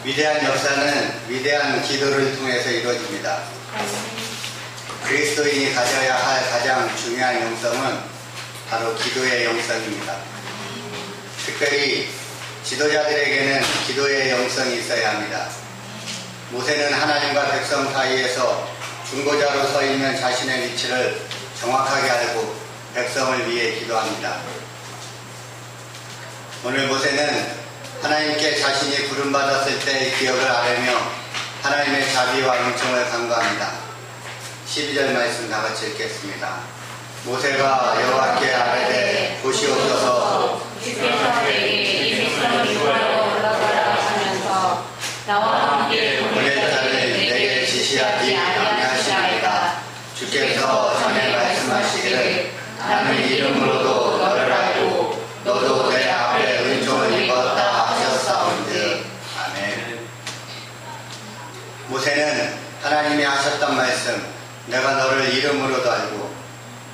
위대한 역사는 위대한 기도를 통해서 이루어집니다. 그리스도인이 가져야 할 가장 중요한 영성은 바로 기도의 영성입니다. 특별히 지도자들에게는 기도의 영성이 있어야 합니다. 모세는 하나님과 백성 사이에서 중보자로 서 있는 자신의 위치를 정확하게 알고 백성을 위해 기도합니다. 오늘 모세는 하나님께 자신이 부름받았을 때의 기억을 아뢰며 하나님의 자비와 은총을 간구합니다. 12절 말씀 다 같이 읽겠습니다. 모세가 여호와께 아뢰되 보시옵소서 주께서 내게 이 백성을 구하러 올라가라 하면서 나와 함께 보낼 자를 내게 지시하지 아니하시나이다. 주께서 전에 말씀하시기를 나는 이름으로도 너를 알고 너도 내 앞에 은총을 입었다 하셨사온즉. 아멘. 모세는 하나님이 하셨던 말씀, 내가 너를 이름으로도 알고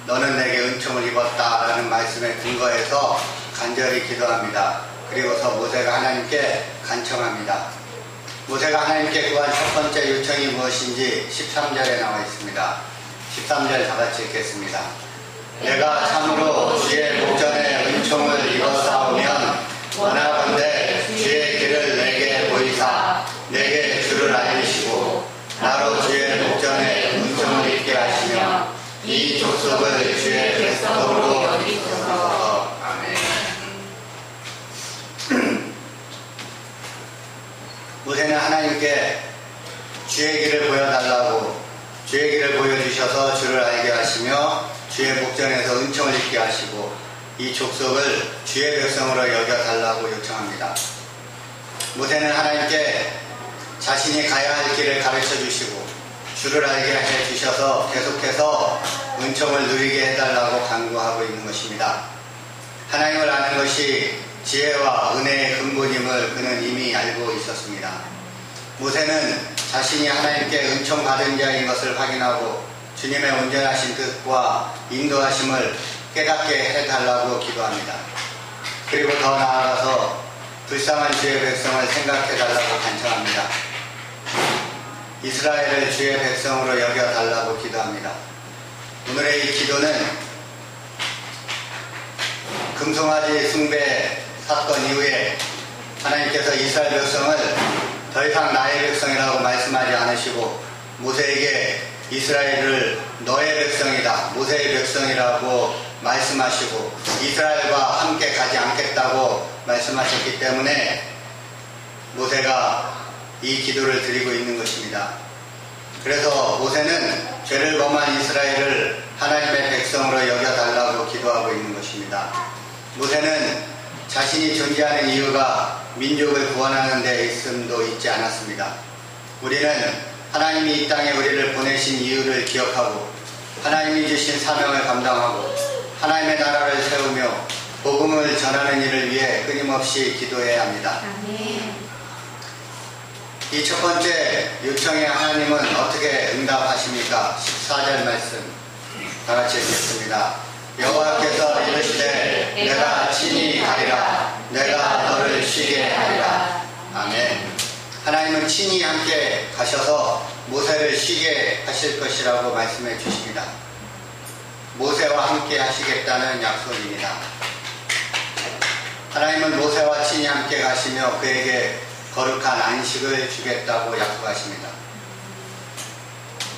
너는 내게 은총을 입었다 라는 말씀에 근거해서 간절히 기도합니다. 그리고서 모세가 하나님께 간청합니다. 모세가 하나님께 구한 첫 번째 요청이 무엇인지 13절에 나와 있습니다. 13절 다 같이 읽겠습니다. 내가 참으로 주의 목전에 은총을 입어싸우면 원하건대 주의 길을 내게 보이사 내게 주를 알리시고 나로 주의 목전에 은총을 입게 하시며 이 족속을 주의 백성으로 여기소서. 아멘. 모세는 하나님께 주의 길을 보여달라고, 주의 길을 보여주셔서 주를 알게 하시며 주의 목전에서 은총을 입게 하시고 이 족속을 주의 백성으로 여겨달라고 요청합니다. 모세는 하나님께 자신이 가야 할 길을 가르쳐 주시고 주를 알게 해 주셔서 계속해서 은총을 누리게 해달라고 간구하고 있는 것입니다. 하나님을 아는 것이 지혜와 은혜의 근본임을 그는 이미 알고 있었습니다. 모세는 자신이 하나님께 은총 받은 자인 것을 확인하고 주님의 온전하신 뜻과 인도하심을 깨닫게 해달라고 기도합니다. 그리고 더 나아가서 불쌍한 주의 백성을 생각해달라고 간청합니다. 이스라엘을 주의 백성으로 여겨달라고 기도합니다. 오늘의 이 기도는 금송아지 숭배 사건 이후에 하나님께서 이스라엘 백성을 더 이상 나의 백성이라고 말씀하지 않으시고 모세에게 이스라엘을 너의 백성이다, 모세의 백성이라고 말씀하시고 이스라엘과 함께 가지 않겠다고 말씀하셨기 때문에 모세가 이 기도를 드리고 있는 것입니다. 그래서 모세는 죄를 범한 이스라엘을 하나님의 백성으로 여겨달라고 기도하고 있는 것입니다. 모세는 자신이 존재하는 이유가 민족을 구원하는 데 있음도 있지 않았습니다. 우리는 하나님이 이 땅에 우리를 보내신 이유를 기억하고 하나님이 주신 사명을 감당하고 하나님의 나라를 세우며 복음을 전하는 일을 위해 끊임없이 기도해야 합니다. 이 첫 번째 요청에 하나님은 어떻게 응답하십니까? 14절 말씀 다 같이 읽겠습니다. 여호와께서 이르시되 내가 친히 가리라 내가 너를 쉬게 하리라. 아멘. 하나님은 친히 함께 가셔서 모세를 쉬게 하실 것이라고 말씀해 주십니다. 모세와 함께 하시겠다는 약속입니다. 하나님은 모세와 친히 함께 가시며 그에게 거룩한 안식을 주겠다고 약속하십니다.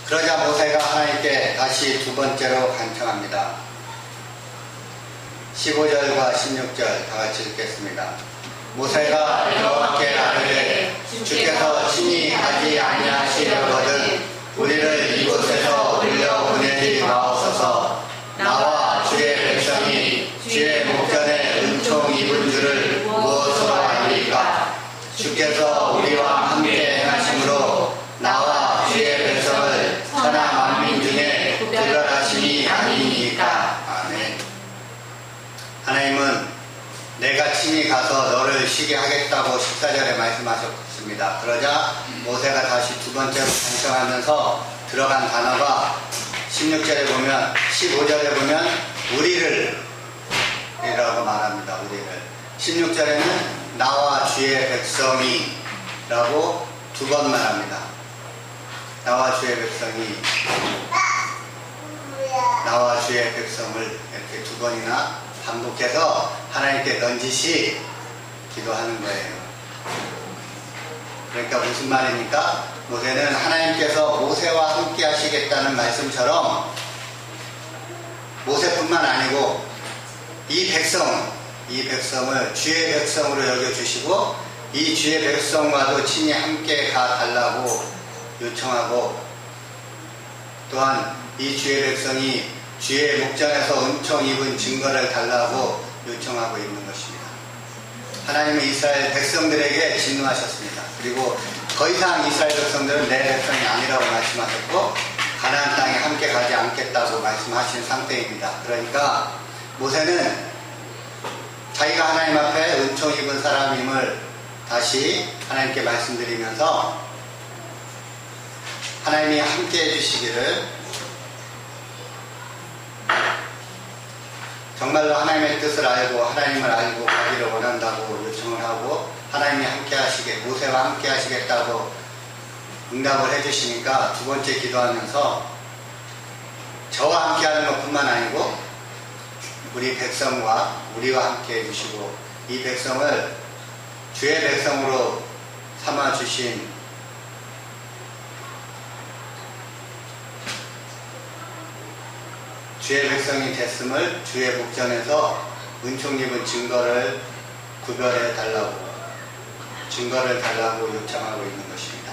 그러자 모세가 하나님께 다시 두 번째로 간청합니다. 15절과 16절 다 같이 읽겠습니다. 모세가 여호와께 아뢰되 주께서 친히 가지 아니하시려거든 우리를 이곳에서 올려보내지 마옵소서. 나와 주의 백성이 주의 목전에 은총 입은 줄을 무엇으로 알리까? 주께서 우리와 함께 행하심으로 나와 주의 백성을 천하 만민 중에 구별하심이 아니니까. 아멘. 하나님은 내가 친히 가서 너를 쉬게 하겠다고 14절에 말씀하셨습니다. 그러자 모세가 다시 두 번째로 간청하면서 들어간 단어가 16절에 보면 15절에 보면 우리를 이라고 말합니다. 우리를. 16절에는 나와 주의 백성이 라고 2번 말합니다. 나와 주의 백성이, 나와 주의 백성을 이렇게 2번이나 반복해서 하나님께 넌지시 기도하는 거예요. 그러니까 무슨 말입니까? 모세는 하나님께서 모세와 함께 하시겠다는 말씀처럼 모세뿐만 아니고 이 백성을 주의 백성으로 여겨주시고 이 주의 백성과도 친히 함께 가달라고 요청하고, 또한 이 주의 백성이 주의 목전에서 은총 입은 증거를 달라고 요청하고 있는 것입니다. 하나님은 이스라엘 백성들에게 진노하셨습니다. 그리고 더 이상 이스라엘 백성들은 내 백성이 아니라고 말씀하셨고 가나안 땅에 함께 가지 않겠다고 말씀하신 상태입니다. 그러니까 모세는 자기가 하나님 앞에 은총 입은 사람임을 다시 하나님께 말씀드리면서 하나님이 함께 해주시기를, 정말로 하나님의 뜻을 알고 하나님을 알고 가기를 원한다고 요청을 하고 하나님이 함께 하시게, 모세와 함께 하시겠다고 응답을 해주시니까 2번째 기도하면서 저와 함께 하는 것뿐만 아니고 우리 백성과 우리와 함께 해주시고 이 백성을 주의 백성으로 삼아주신 주의 백성이 됐음을 주의 목전에서 은총 입은 증거를 구별해 달라고, 증거를 달라고 요청하고 있는 것입니다.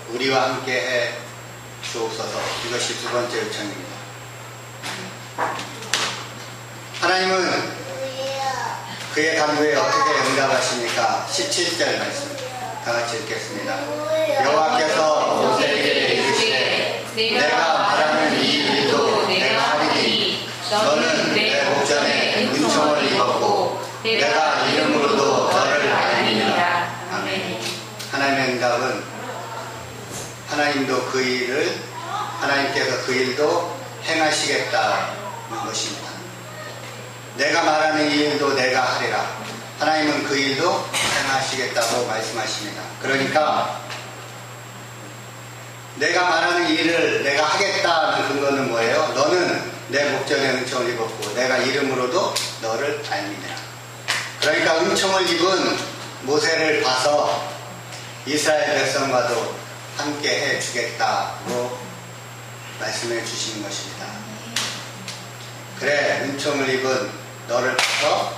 우리와 함께 해 주옵소서. 이것이 2번째 요청입니다. 하나님은 그의 간구에 어떻게 응답하십니까? 17절 말씀 다 같이 읽겠습니다. 여호와께서 모세에게 이르시되 내가 말하는 이 일도 내가 하리니 너는 내 목전에 은총을 입었고 내가 이름으로도 너를 알리니라. 아멘. 하나님의 응답은 하나님도 그 일을, 하나님께서 그 일도 행하시겠다는 것입니다. 내가 말하는 이 일도 내가 하리라. 하나님은 그 일도 행하시겠다고 말씀하십니다. 그러니까 내가 말하는 이 일을 내가 하겠다는 근거는 뭐예요? 너는 내 목전에 은총을 입었고 내가 이름으로도 너를 알미니라. 그러니까 은총을 입은 모세를 봐서 이스라엘 백성과도 함께 해주겠다고 말씀해 주시는 것입니다. 그래, 은총을 입은 너를 봐서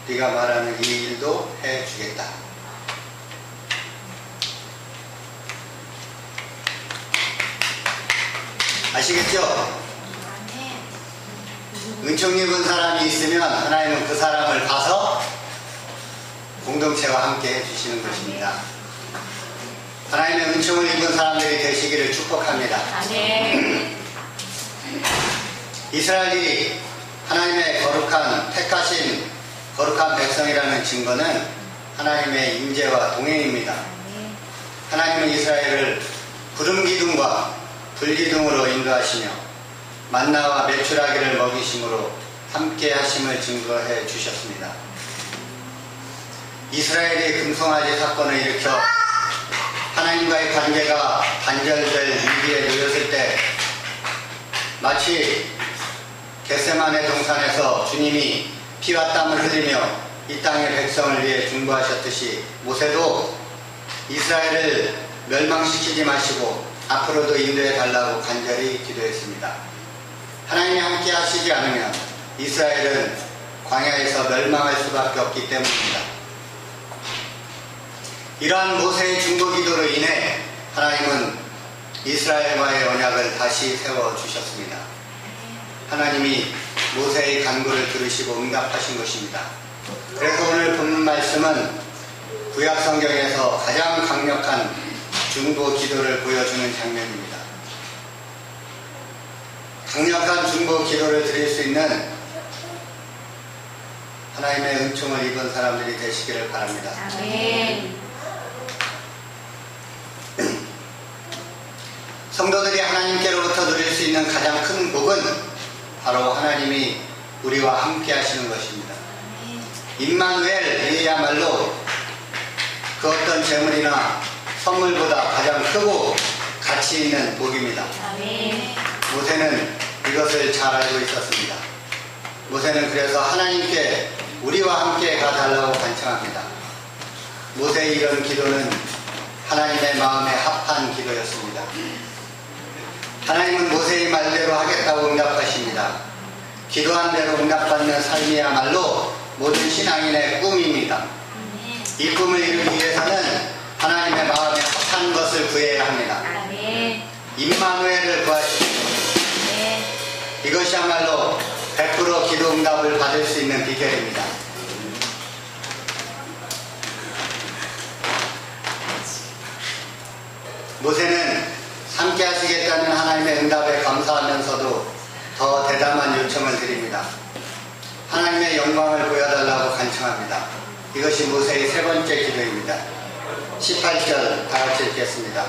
네가 말하는 이 일도 해주겠다. 아시겠죠? 은총 입은 사람이 있으면 하나님은 그 사람을 봐서 공동체와 함께 해주시는 것입니다. 하나님의 은총을 입은 사람들이 되시기를 축복합니다. 이스라엘이 하나님의 거룩한 택하신 거룩한 백성이라는 증거는 하나님의 임재와 동행입니다. 하나님은 이스라엘을 구름 기둥과 불 기둥으로 인도하시며 만나와 메추라기를 먹이심으로 함께 하심을 증거해 주셨습니다. 이스라엘이 금송아지 사건을 일으켜 하나님과의 관계가 단절될 위기에 놓였을 때 마치 겟세마네 동산에서 주님이 피와 땀을 흘리며 이 땅의 백성을 위해 중보하셨듯이 모세도 이스라엘을 멸망시키지 마시고 앞으로도 인도해 달라고 간절히 기도했습니다. 하나님이 함께 하시지 않으면 이스라엘은 광야에서 멸망할 수밖에 없기 때문입니다. 이러한 모세의 중보 기도로 인해 하나님은 이스라엘과의 언약을 다시 세워주셨습니다. 하나님이 모세의 간구를 들으시고 응답하신 것입니다. 그래서 오늘 본문 말씀은 구약 성경에서 가장 강력한 중보 기도를 보여주는 장면입니다. 강력한 중보 기도를 드릴 수 있는 하나님의 은총을 입은 사람들이 되시기를 바랍니다. 아멘. 성도들이 하나님께로부터 누릴 수 있는 가장 큰 복은 바로 하나님이 우리와 함께 하시는 것입니다. 임마누엘, 그 어떤 재물이나 선물보다 가장 크고 가치 있는 복입니다. 아멘. 모세는 이것을 잘 알고 있었습니다. 모세는 그래서 하나님께 우리와 함께 가달라고 간청합니다. 모세의 이런 기도는 하나님의 마음에 합한 기도였습니다. 하나님은 모세의 말대로 하겠다고 응답하십니다. 기도한 대로 응답받는 삶이야말로 모든 신앙인의 꿈입니다. 이 꿈을 이루기 위해서는 하나님의 마음에 합한 것을 구해야 합니다. 아멘. 임마누엘을 구하십시오. 아멘. 이것이야말로 100% 기도 응답을 받을 수 있는 비결입니다. 모세는 함께 하시겠다는 하나님의 응답에 감사하면서도 더 대담한 요청을 드립니다. 하나님의 영광을 보여달라고 간청합니다. 이것이 모세의 세 번째 기도입니다. 18절 다 같이 읽겠습니다.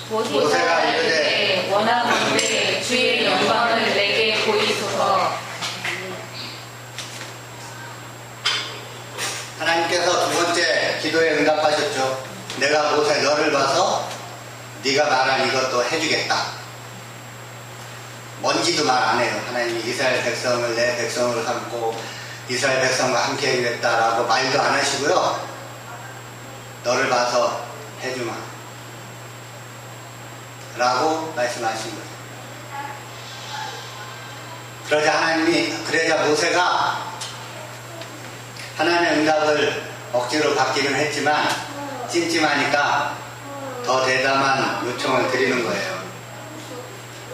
모세가 이르되 원하건대 주의 영광을 내게 보이소서. 하나님께서 두 번째 기도에 응답하셨죠. 내가 모세 너를 봐서 네가 말한 이것도 해주겠다. 뭔지도 말 안 해요. 하나님이 이스라엘 백성을 내 백성으로 삼고 이스라엘 백성과 함께 해주겠다라고 말도 안 하시고요. 너를 봐서 해주마 라고 말씀하신 거예요. 그러자 모세가 하나님의 응답을 억지로 받기는 했지만 찜찜하니까 더 대담한 요청을 드리는 거예요.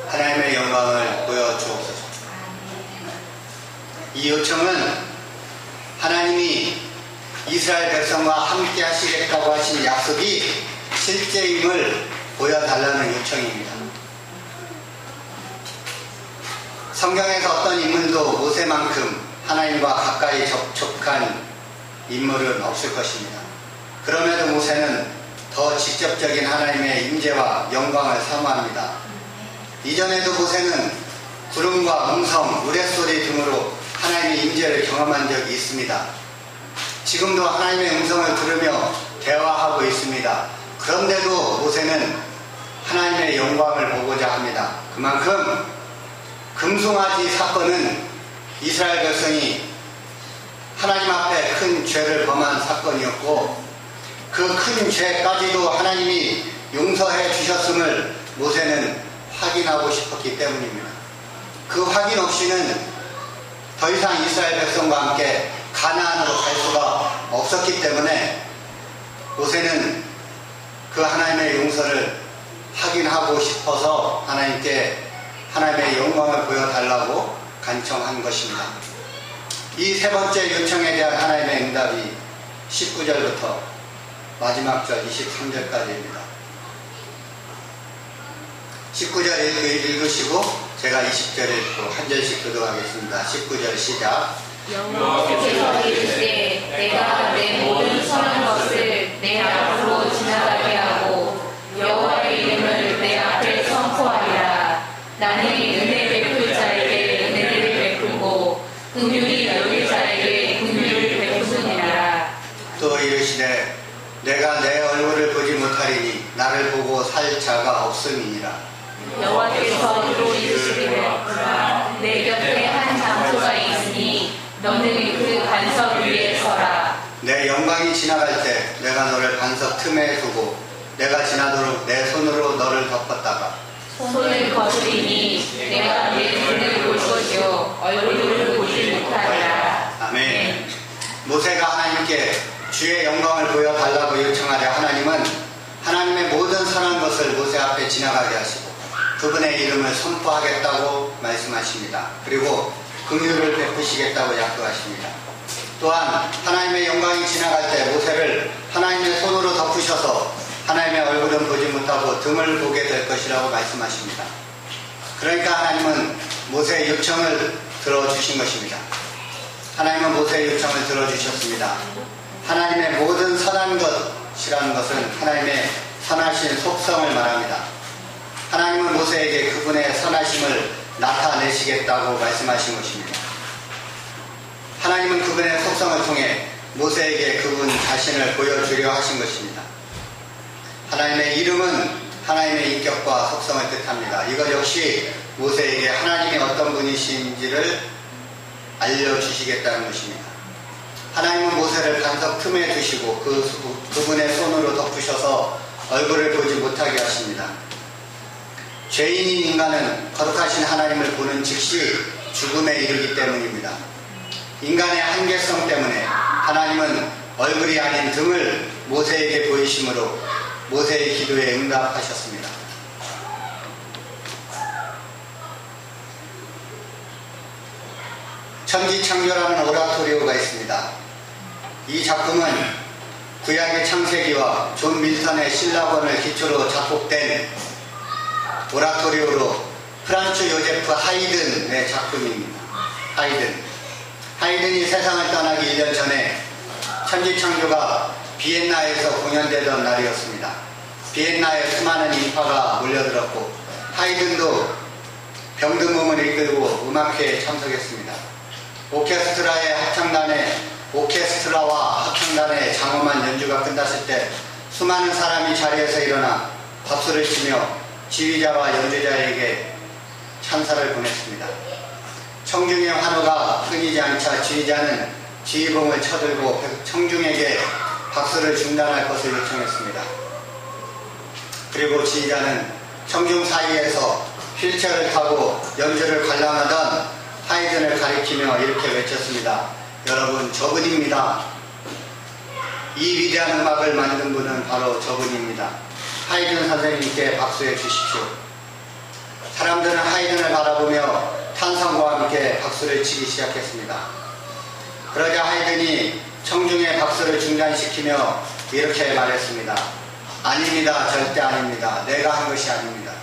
하나님의 영광을 보여주옵소서. 이 요청은 하나님이 이스라엘 백성과 함께 하시겠다고 하신 약속이 실제임을 보여달라는 요청입니다. 성경에서 어떤 인물도 모세만큼 하나님과 가까이 접촉한 인물은 없을 것입니다. 그럼에도 모세는 더 직접적인 하나님의 임재와 영광을 사모합니다. 이전에도 모세는 구름과 음성, 우레소리 등으로 하나님의 임재를 경험한 적이 있습니다. 지금도 하나님의 음성을 들으며 대화하고 있습니다. 그런데도 모세는 하나님의 영광을 보고자 합니다. 그만큼 금송아지 사건은 이스라엘 백성이 하나님 앞에 큰 죄를 범한 사건이었고 그 큰 죄까지도 하나님이 용서해 주셨음을 모세는 확인하고 싶었기 때문입니다. 그 확인 없이는 더 이상 이스라엘 백성과 함께 가나안으로 갈 수가 없었기 때문에 모세는 그 하나님의 용서를 확인하고 싶어서 하나님께 하나님의 영광을 보여달라고 간청한 것입니다. 이 세 번째 요청에 대한 하나님의 응답이 19절부터 마지막 절 23절까지입니다. 19절 읽으시고 제가 20절 읽고 한 절씩 교독하겠습니다. 19절 시작. 여호와께서 이르시되 내가 내 모든 선한 것을 내 앞으로 지나가게 하고 여호와의 이름을 내 앞에 선포하리라. 나는 은혜 베풀 자에게 은혜를 베풀고 긍휼이 여길 자에게 긍휼을 베푸느니라. 또 이르시되 내가 내 얼굴을 보지 못하리니 나를 보고 살 자가 없음이니라. 여호와께서 또 이르시기를 내 곁에 한 장소가 있으니 너는 그 반석 위에 서라. 내 영광이 지나갈 때 내가 너를 반석 틈에 두고 내가 지나도록 내 손으로 너를 덮었다가 손을 거스리니 내가 내 눈을 볼 것이요 얼굴을 보지 못하리라. 아멘. 모세가 하나님께 주의 영광을 보여달라고 요청하자 하나님은 하나님의 모든 선한 것을 모세 앞에 지나가게 하시고 그분의 이름을 선포하겠다고 말씀하십니다. 그리고 긍휼을 베푸시겠다고 약속하십니다. 또한 하나님의 영광이 지나갈 때 모세를 하나님의 손으로 덮으셔서 하나님의 얼굴은 보지 못하고 등을 보게 될 것이라고 말씀하십니다. 그러니까 하나님은 모세의 요청을 들어주신 것입니다. 하나님은 모세의 요청을 들어주셨습니다. 하나님의 모든 선한 것이라는 것은 하나님의 선하신 속성을 말합니다. 하나님은 모세에게 그분의 선하심을 나타내시겠다고 말씀하신 것입니다. 하나님은 그분의 속성을 통해 모세에게 그분 자신을 보여주려 하신 것입니다. 하나님의 이름은 하나님의 인격과 속성을 뜻합니다. 이것 역시 모세에게 하나님이 어떤 분이신지를 알려주시겠다는 것입니다. 하나님은 모세를 반석 틈에 두시고 그분의 손으로 덮으셔서 얼굴을 보지 못하게 하십니다. 죄인인 인간은 거룩하신 하나님을 보는 즉시 죽음에 이르기 때문입니다. 인간의 한계성 때문에 하나님은 얼굴이 아닌 등을 모세에게 보이심으로 모세의 기도에 응답하셨습니다. 천지창조라는 오라토리오가 있습니다. 이 작품은 구약의 창세기와 존 밀턴의 신라본을 기초로 작곡된 오라토리오로 프란츠 요제프 하이든의 작품입니다. 하이든이 세상을 떠나기 1년 전에 천지창조가 비엔나에서 공연되던 날이었습니다. 비엔나에 수많은 인파가 몰려들었고 하이든도 병든 몸을 이끌고 음악회에 참석했습니다. 오케스트라와 합창단의 장엄한 연주가 끝났을 때 수많은 사람이 자리에서 일어나 박수를 치며 지휘자와 연주자에게 찬사를 보냈습니다. 청중의 환호가 끊이지 않자 지휘자는 지휘봉을 쳐들고 청중에게 박수를 중단할 것을 요청했습니다. 그리고 지휘자는 청중 사이에서 휠체어를 타고 연주를 관람하던 하이든을 가리키며 이렇게 외쳤습니다. 여러분, 저분입니다. 이 위대한 음악을 만든 분은 바로 저분입니다. 하이든 선생님께 박수해 주십시오. 사람들은 하이든을 바라보며 탄성과 함께 박수를 치기 시작했습니다. 그러자 하이든이 청중의 박수를 중단시키며 이렇게 말했습니다. 아닙니다. 절대 아닙니다. 내가 한 것이 아닙니다.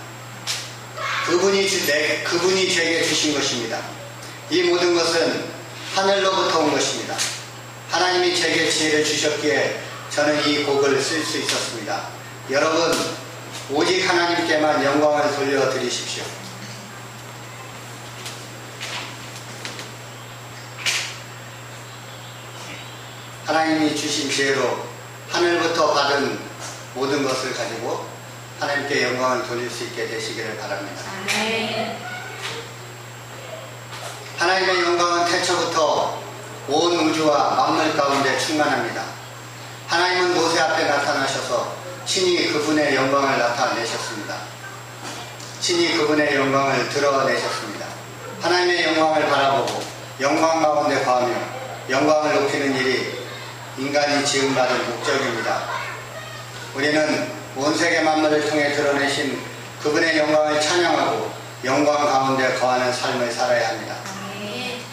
그분이 제게 주신 것입니다. 이 모든 것은 하늘로부터 온 것입니다. 하나님이 제게 지혜를 주셨기에 저는 이 곡을 쓸 수 있었습니다. 여러분, 오직 하나님께만 영광을 돌려드리십시오. 하나님이 주신 지혜로 하늘부터 받은 모든 것을 가지고 하나님께 영광을 돌릴 수 있게 되시기를 바랍니다. 아멘. 하나님의 영광은 태초부터 온 우주와 만물 가운데 충만합니다. 하나님은 모세 앞에 나타나셔서 친히 그분의 영광을 나타내셨습니다. 친히 그분의 영광을 드러내셨습니다. 하나님의 영광을 바라보고 영광 가운데 거하며 영광을 높이는 일이 인간이 지음받은 목적입니다. 우리는 온 세계 만물을 통해 드러내신 그분의 영광을 찬양하고 영광 가운데 거하는 삶을 살아야 합니다.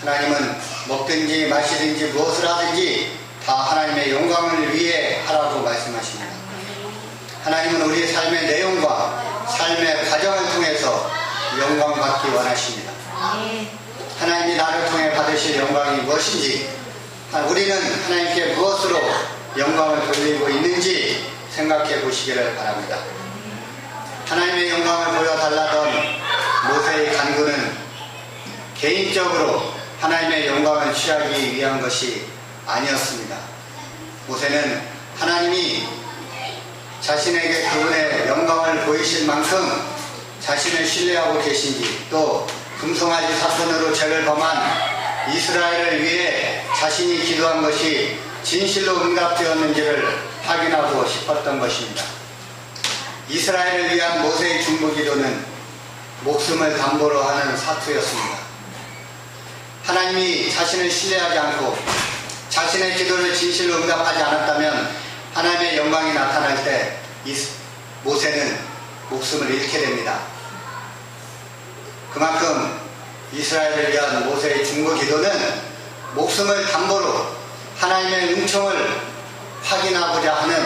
하나님은 먹든지 마시든지 무엇을 하든지 다 하나님의 영광을 위해 하라고 말씀하십니다. 하나님은 우리의 삶의 내용과 삶의 과정을 통해서 영광 받기 원하십니다. 하나님이 나를 통해 받으실 영광이 무엇인지, 우리는 하나님께 무엇으로 영광을 돌리고 있는지 생각해 보시기를 바랍니다. 하나님의 영광을 보여달라던 모세의 간구는 개인적으로 하나님의 영광을 취하기 위한 것이 아니었습니다. 모세는 하나님이 자신에게 그분의 영광을 보이실 만큼 자신을 신뢰하고 계신지, 또 금송아지 사건으로 죄를 범한 이스라엘을 위해 자신이 기도한 것이 진실로 응답되었는지를 확인하고 싶었던 것입니다. 이스라엘을 위한 모세의 중보기도는 목숨을 담보로 하는 사투였습니다. 하나님이 자신을 신뢰하지 않고 자신의 기도를 진실로 응답하지 않았다면 하나님의 영광이 나타날 때 모세는 목숨을 잃게 됩니다. 그만큼 이스라엘을 위한 모세의 중보기도는 목숨을 담보로 하나님의 은총을 확인하고자 하는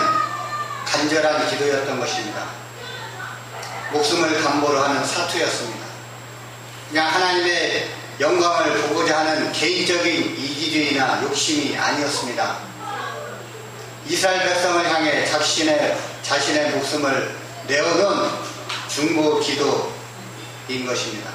간절한 기도였던 것입니다. 목숨을 담보로 하는 사투였습니다. 그냥 하나님의 영광을 보고자 하는 개인적인 이기주의나 욕심이 아니었습니다. 이스라엘 백성을 향해 자신의 목숨을 내어놓은 중보 기도인 것입니다.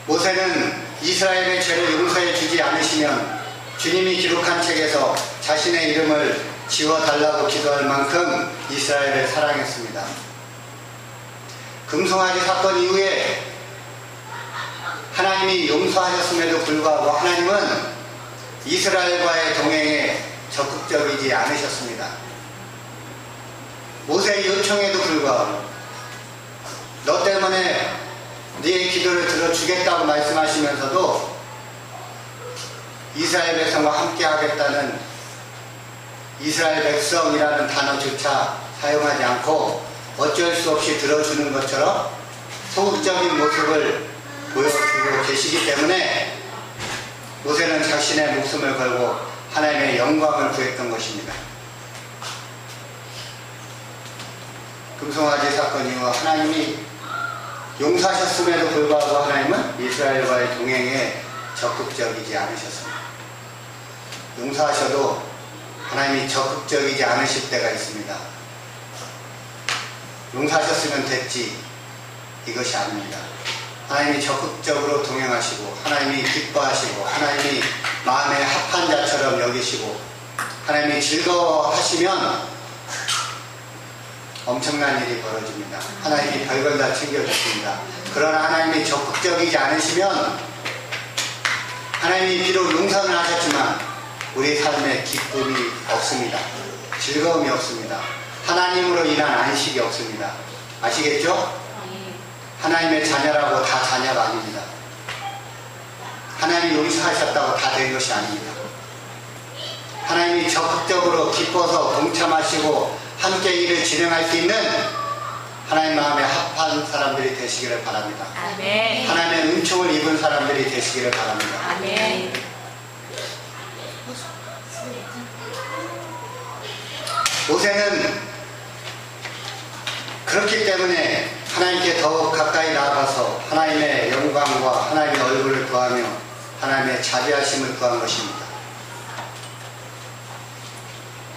모세는 이스라엘의 죄를 용서해 주지 않으시면 주님이 기록한 책에서 자신의 이름을 지워달라고 기도할 만큼 이스라엘을 사랑했습니다. 금송아지 사건 이후에 하나님이 용서하셨음에도 불구하고 하나님은 이스라엘과의 동행에 적극적이지 않으셨습니다. 모세의 요청에도 불구하고 너 때문에 네의 기도를 들어주겠다고 말씀하시면서도 이스라엘 백성과 함께 하겠다는 이스라엘 백성이라는 단어조차 사용하지 않고 어쩔 수 없이 들어주는 것처럼 소극적인 모습을 보여주고 계시기 때문에 모세는 자신의 목숨을 걸고 하나님의 영광을 구했던 것입니다. 금송아지 사건 이후 하나님이 용서하셨음에도 불구하고 하나님은 이스라엘과의 동행에 적극적이지 않으셨습니다. 용서하셔도 하나님이 적극적이지 않으실 때가 있습니다. 용서하셨으면 됐지, 이것이 아닙니다. 하나님이 적극적으로 동행하시고 하나님이 기뻐하시고 하나님이 마음에 합한 자처럼 여기시고 하나님이 즐거워하시면 엄청난 일이 벌어집니다. 하나님이 별걸 다 챙겨주십니다. 그러나 하나님이 적극적이지 않으시면 하나님이 비록 용서는 하셨지만 우리 삶에 기쁨이 없습니다. 즐거움이 없습니다. 하나님으로 인한 안식이 없습니다. 아시겠죠? 하나님의 자녀라고 다 자녀가 아닙니다. 하나님이 용서하셨다고 다 된 것이 아닙니다. 하나님이 적극적으로 기뻐서 동참하시고 함께 일을 진행할 수 있는 하나님 마음에 합한 사람들이 되시기를 바랍니다. 아멘. 하나님의 은총을 입은 사람들이 되시기를 바랍니다. 아멘. 모세는 그렇기 때문에 하나님께 더욱 가까이 나아가서 하나님의 영광과 하나님의 얼굴을 구하며 하나님의 자비하심을 구한 것입니다.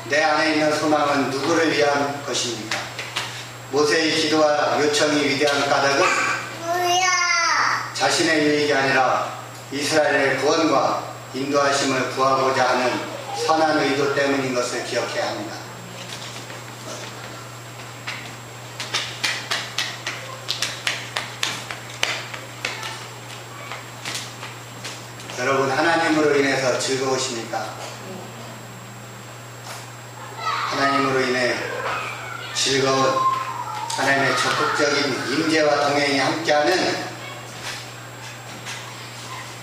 내 안에 있는 소망은 누구를 위한 것입니까? 모세의 기도와 요청이 위대한 까닭은 자신의 유익이 아니라 이스라엘의 구원과 인도하심을 구하고자 하는 선한 의도 때문인 것을 기억해야 합니다. 여러분, 하나님으로 인해서 즐거우십니까? 하나님으로 인해 즐거운 하나님의 적극적인 임재와 동행이 함께하는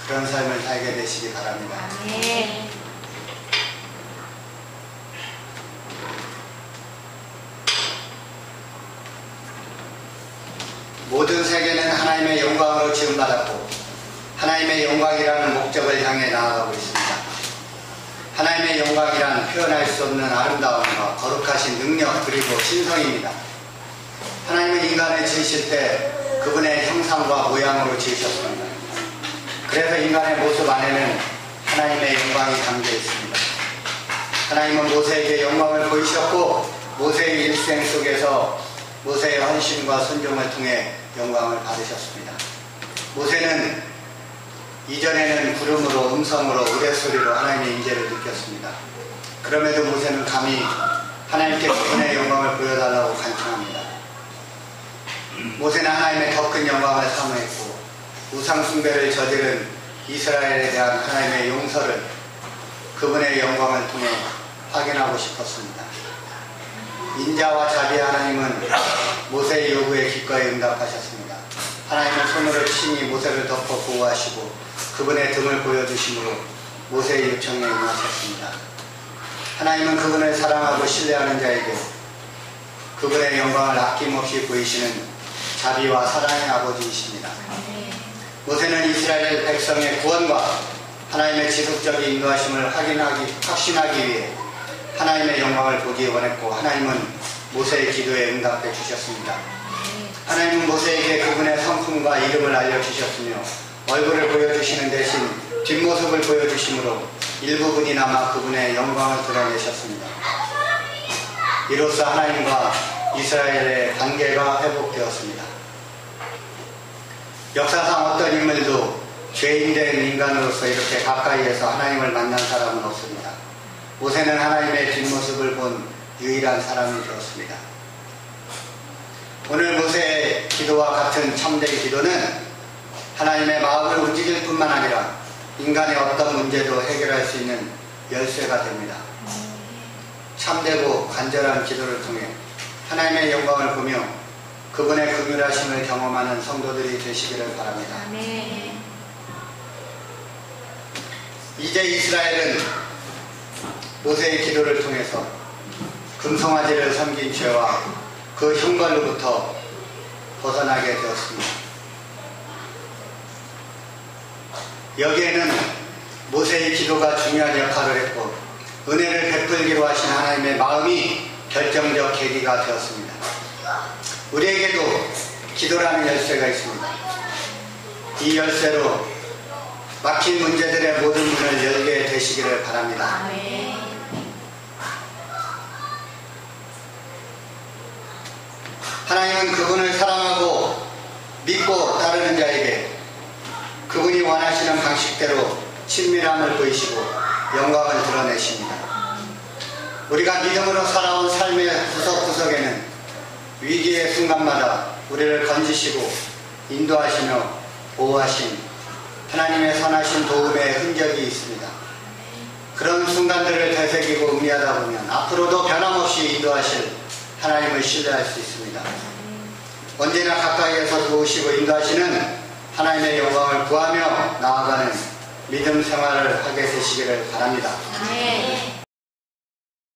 그런 삶을 살게 되시기 바랍니다. 아멘. 모든 세계는 하나님의 영광으로 지음받았고 하나님의 영광이라는 목적을 향해 나아가고 있습니다. 하나님의 영광이란 표현할 수 없는 아름다움과 거룩하신 능력 그리고 신성입니다. 하나님은 인간을 지으실 때 그분의 형상과 모양으로 지으셨습니다. 그래서 인간의 모습 안에는 하나님의 영광이 담겨 있습니다. 하나님은 모세에게 영광을 보이셨고 모세의 일생 속에서 모세의 헌신과 순종을 통해 영광을 받으셨습니다. 모세는 이전에는 구름으로 음성으로 우레소리로 하나님의 임재를 느꼈습니다. 그럼에도 모세는 감히 하나님께 그분의 영광을 보여달라고 간청합니다. 모세는 하나님의 더 큰 영광을 사모했고 우상 숭배를 저지른 이스라엘에 대한 하나님의 용서를 그분의 영광을 통해 확인하고 싶었습니다. 인자와 자비의 하나님은 모세의 요구에 기꺼이 응답하셨습니다. 하나님은 손으로 친히 모세를 덮어 보호하시고 그분의 등을 보여주심으로 모세의 요청에 응하셨습니다. 하나님은 그분을 사랑하고 신뢰하는 자에게 그분의 영광을 아낌없이 보이시는 자비와 사랑의 아버지이십니다. 모세는 이스라엘 백성의 구원과 하나님의 지속적인 인도하심을 확신하기 위해 하나님의 영광을 보기 원했고 하나님은 모세의 기도에 응답해 주셨습니다. 하나님은 모세에게 그분의 성품과 이름을 알려주셨으며 얼굴을 보여주시는 대신 뒷모습을 보여주심으로 일부분이나마 그분의 영광을 드러내셨습니다. 이로써 하나님과 이스라엘의 관계가 회복되었습니다. 역사상 어떤 인물도 죄인된 인간으로서 이렇게 가까이에서 하나님을 만난 사람은 없습니다. 모세는 하나님의 뒷모습을 본 유일한 사람이 되었습니다. 오늘 모세의 기도와 같은 참된 기도는 하나님의 마음을 움직일 뿐만 아니라 인간의 어떤 문제도 해결할 수 있는 열쇠가 됩니다. 참되고 간절한 기도를 통해 하나님의 영광을 보며 그분의 긍휼하심을 경험하는 성도들이 되시기를 바랍니다. 아멘. 이제 이스라엘은 모세의 기도를 통해서 금송아지를 섬긴 죄와 그 형벌로부터 벗어나게 되었습니다. 여기에는 모세의 기도가 중요한 역할을 했고 은혜를 베풀기로 하신 하나님의 마음이 결정적 계기가 되었습니다. 우리에게도 기도라는 열쇠가 있습니다. 이 열쇠로 막힌 문제들의 모든 문을 열게 되시기를 바랍니다. 아멘. 하나님은 그분을 사랑하고 믿고 따르는 자에게 그분이 원하시는 방식대로 친밀함을 보이시고 영광을 드러내십니다. 우리가 믿음으로 살아온 삶의 구석구석에는 위기의 순간마다 우리를 건지시고 인도하시며 보호하신 하나님의 선하신 도움의 흔적이 있습니다. 그런 순간들을 되새기고 음미하다 보면 앞으로도 변함없이 인도하실 하나님을 신뢰할 수 있습니다. 언제나 가까이에서 도우시고 인도하시는 하나님의 영광을 구하며 나아가는 믿음 생활을 하게 되시기를 바랍니다. 아멘.